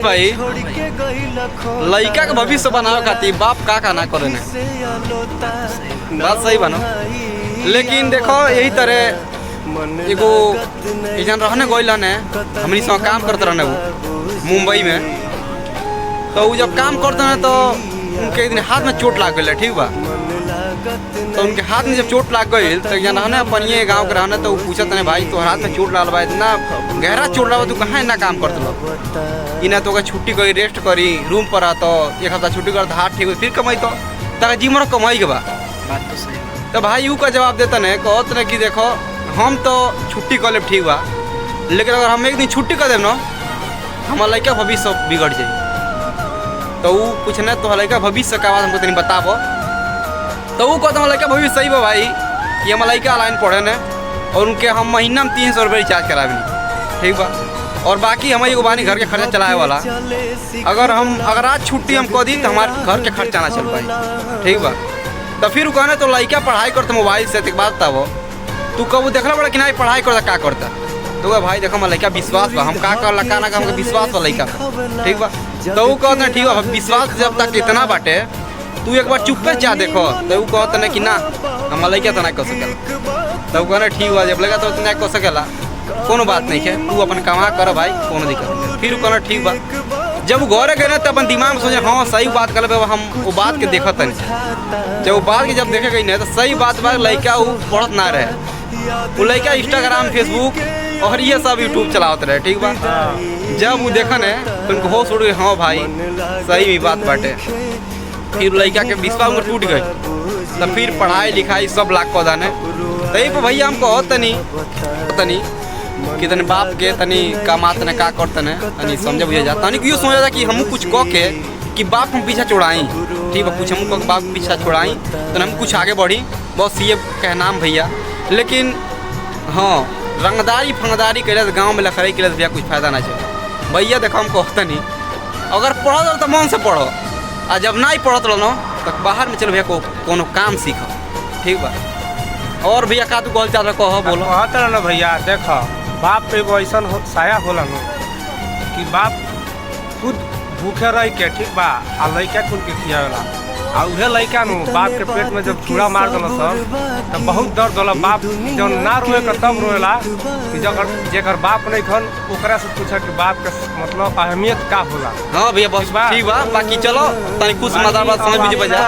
भाई लड़का के भविष्य बनावे खातिर बाप का ना करे ना बात सही बनो। लेकिन देखो यही तरह एगो जन रहने गइल ने हमनी संग काम करते रहने वो मुंबई में। तो वो जब काम करते हैं तो उनके एक दिन हाथ में चोट लाग गई, ठीक बा। तो उनके हाथ में जब चोट लाग गई तो जन रहने अपने गाँव के रहने तो पूछत नहीं भाई तो हाथ में चोट लागल बा, इतना गहरा चोट लगा तू कहाँ इतना काम करते लो इना तो छुट्टी करी रेस्ट करी रूम पर आ तो एक हफ्ता छुट्टी कर हाथ ठीक हो फिर कमाई तो तक जीवन कमाई के बा। बात तो सही। तो भाई यू का जवाब देता नहीं कहत ना कि देखो हम तो छुट्टी कर ले ठीक बा, लेकिन अगर हम एक दिन छुट्टी कर देव ना हमारा लड़का भविष्य बिगड़ जाए। तो वो पूछना तो लड़का भविष्य का बात हमको तनी बताबो। तो वो कहता हमारा लड़का भविष्य सही बा भाई कि हमारा लड़का ऑनलाइन पढ़े न और उनके हम महीना में 300 रुपये रिचार्ज कराबी, ठीक बा। और बाकी हमारी एगो बानी घर के खर्चा चलाए वाला अगर आज छुट्टी हम कह दी तो हमारे घर के खर्चा ना चल पाई, ठीक बा। तो फिर वो कहना तो लड़का पढ़ाई करता मोबाइल से एक बात बताबो तू कब देखला बड़ा कि नहीं पढ़ाई करता का करता तो भाई देखो हमारा लड़का विश्वास बा हम का करला का ना हमके विश्वास बा लड़का, ठीक बा। तो वो कहता ठीक बा विश्वास जब तक इतना बाटे तू एक बार चुप पे जा देखो। तो वो कहता ना कि ना हमारा लड़का तो ना कर सकेला। तो कहना ठीक बा जब लगा तो नहीं कर सकेला कोनो बात नहीं है तू अपन कमा कर भाई कोनो दिक्कत नहीं। फिर कहना ठीक बा जब घरे गए तो अपन दिमाग में सोचे हाँ सही बात कर हम वो बात के देखत नहीं। जब वो बात के जब देखे गई नहीं तो सही बात बा लड़का वो पढ़त ना रहे वो लड़का इंस्टाग्राम फेसबुक और ये सब यूट्यूब चलावत रहे, ठीक बा। जब वो देखन है तो उनको होश उड़ गई हाँ भाई सही भी बात बाटे। फिर लड़का के विश्वास में टूट गई तो फिर पढ़ाई लिखाई सब लाख को दाने तही पर भैया हमको तनी कि तनी बाप के तनी कमात ने का करते ने तनी समझे बुझे जाता तनी क्यों समझा कि हम कुछ कह के कि बाप हम पीछा छोड़ाई, ठीक है कुछ हम बाप पीछा छोड़ाई तो हम कुछ आगे बढ़ी बस ये कहना भैया। लेकिन हाँ रंगदारी फंगदारी करे तो गाँव में लखड़ाई करे भैया कुछ फायदा ना चले भैया। देखो हम कहते नहीं अगर पढ़ो तो मन से पढ़ो आ जब नहीं पढ़त रहो तो बाहर में चलो भैया कोनो काम सीखो, ठीक बा। और भैया का तू कहल चाह कहो बोलो कहते ना भैया देखो बाप पे एगो ऐसा साया होला न कि बाप खुद भूखे रह के ठीक बा आ लड़का खुद के खियावेला आ उहे लड़का नु बाप के पेट में जब चूड़ा मार देला सब तो बहुत दर्द होला। बाप जब ना रोए के तब रोएला कि जेकर बाप नहीं खन ओकरा से पूछा कि बाप के मतलब अहमियत का होला। हाँ भैया बस ठीक बा बाकी चलो तनी कुछ मदद समझ बुझ बजा।